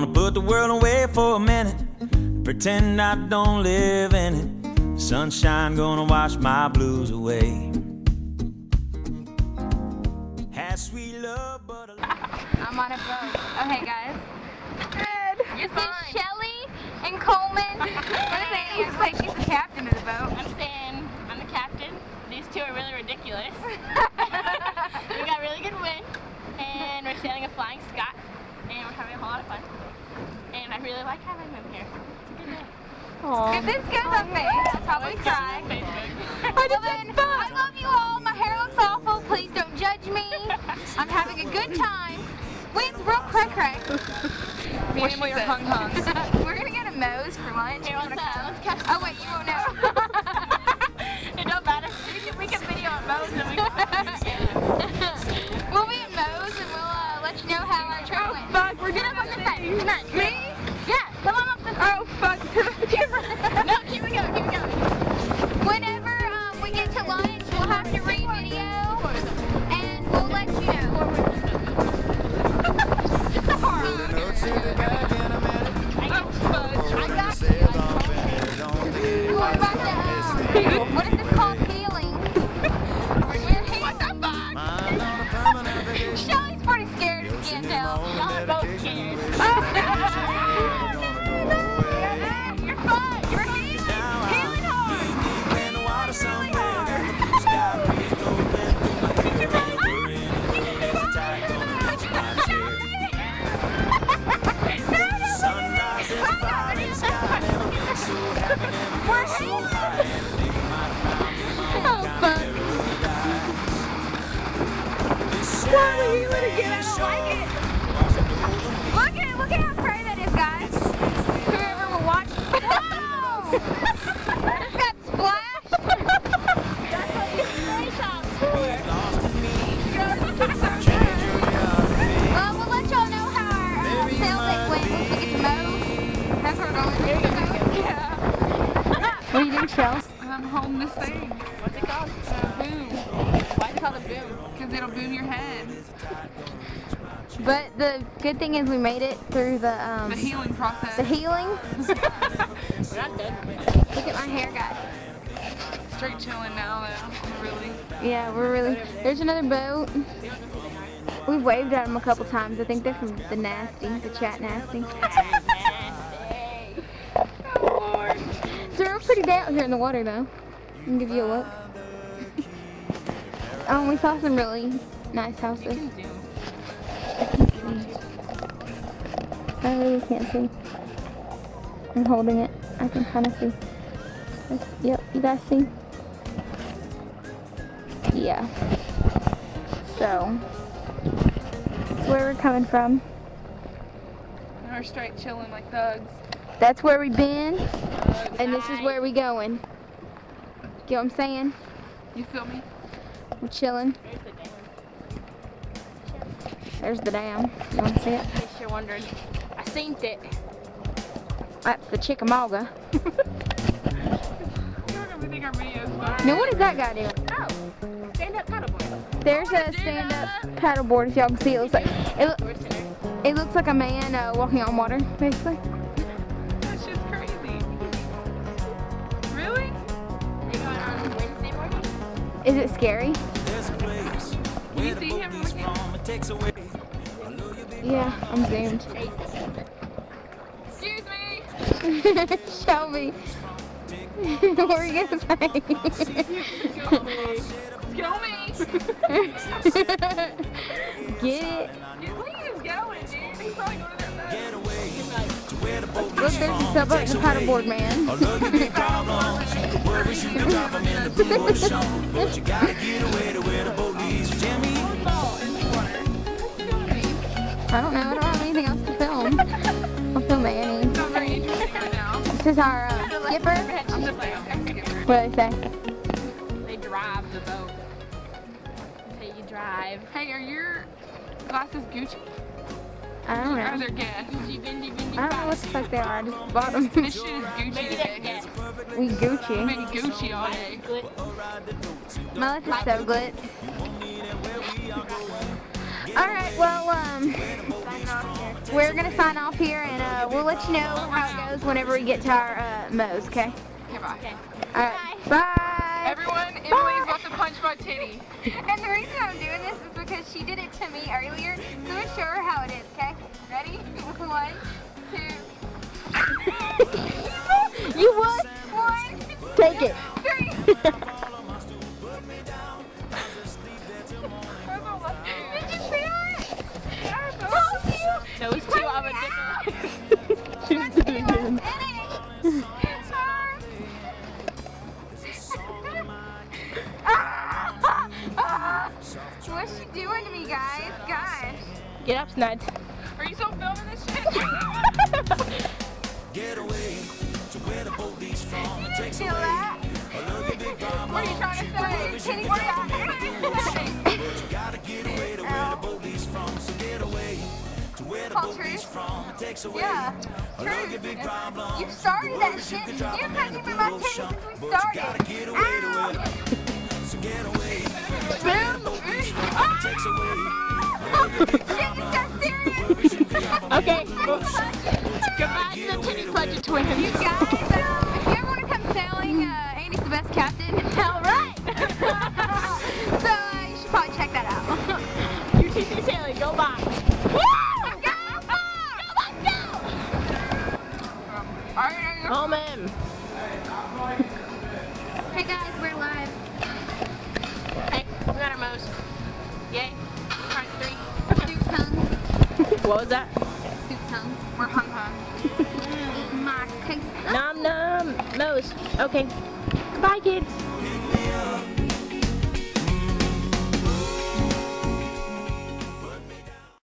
Wanna put the world away for a minute, pretend I don't live in it. Sunshine gonna wash my blues away. Has sweet love, but I'm on a boat. Oh, hey guys. This is Shelly and Coleman. What is it? You say she's the captain of the boat. I'm saying I'm the captain. These two are really ridiculous. We got really good wind, and we're sailing a Flying Scot, and we're having a whole lot of fun. And I really like having them here. It's a good day. If this goes on face, I'll probably cry. I love you all. My hair looks awful. Please don't judge me. I'm having a good time. Wind's real crack. Me and we are hung. We're gonna get a Moe's for lunch. Here, let's catch. Oh wait, you won't know. It don't matter. We can video at Moe's and we can. We'll be at Moe's and we'll let you know how our trip went. Fuck, we're gonna up on this side. Come on. Me? Yeah, come on up this side. Oh fuck. No, keep it going. Whenever we get to lunch, we'll have to re-video and we'll let you know. What is this called? Healing. We're healing. What the fuck? Shelly's pretty scared, if you can't tell. Y'all are both scared. You're fine. You're healing. Healing hard. Healing hard. We're healing. Oh, fuck. Why are you gonna get out? I don't like it. Look at how pretty that is, guys. Whoever will watch. Whoa! Got splashed. That's what these spray shops for. We'll let y'all know how our sail date went once we get to Moe's. That's where we're going. Yeah. What are you doing, Chels? I'm holding this thing. What's it called? Boom. Why is it called a boom? Because it'll boom your head. But the good thing is we made it through the healing process. The healing. We're not done. Look at my hair, guys. Straight chilling now, though. Really. Yeah, we're really. There's another boat. We've waved at them a couple times. I think they're from the Nasty, the Chat Nasty. Oh, Lord. So we're pretty down here in the water, though. I can give you a look. Oh, we saw some really nice houses. I really can't see. I'm holding it. I can kind of see. Yep, you guys see? Yeah. So, that's where we're coming from. We're straight chilling like thugs. That's where we've been, and this is where we going. Get what I'm saying? You feel me? We're chilling. There's the dam. You want to see it? In case you're wondering, I seen it. That's the Chickamauga. You're not gonna think our videos fun. Now what is that guy doing? Oh, stand-up paddleboard. There's a stand-up paddleboard. If y'all can see, it looks like it looks like a man walking on water, basically. That's just crazy. Really? Are you going on Wednesday morning? Is it scary? Can you see him looking? Yeah, I'm zoomed. Excuse me. Shelby. What were you gonna say? Kill me. Get it? Please go it, dude. He's probably going to that boat. Look, there's a sailboat and a paddleboard man. I don't know. I don't have anything else to film. I'll film Annie. It's not very interesting right now. This is our skipper. I'm the skipper. What did I say? They drive the boat. Say you drive. Hey, are your glasses Gucci? I don't Or know. they're Guess? I don't know what the fuck they are. I just bought them. This shit is Gucci Maybe they're today. Guess. We Gucci. Maybe Gucci all day. Glitz. My life is so glitz. Alright, well, we're going to sign off here, and we'll let you know how it goes whenever we get to our mows, okay? Okay, bye. Okay. Alright, bye! Everyone, Emily's about to punch my titty. And the reason I'm doing this is because she did it to me earlier, so let's show her how it is, okay? Ready? 1, 2. You would? 1. Take it. 3. Did you feel it? I told you. Those two are ridiculous. She's doing it. What's she doing to me, guys? Gosh. Get up, Snuds. Are you still filming this shit? Get away to where the police from. It takes Feel away that? a little big problem. What are you trying to say? Kitty, what You gotta get away to where the police from. So get away to where the police from. It takes away a little big problem. You started that shit. You've been giving my titty since we started. Gotta get away to where the so get away to where the police from. It takes away a little big problem. Okay. Goodbye to the titty pleasure twins. You guys, if you ever want to come sailing, Andy's the best captain. All right. So you should probably check that out. UTC sailing, go by. Home in. Hey guys, we're live. Hey, we got our mows. Yay. Part 3. Soup tongues. What was that? Soup tongues. We're hung. Eating my cookies. Nom nom. Mows. Okay. Goodbye, kids.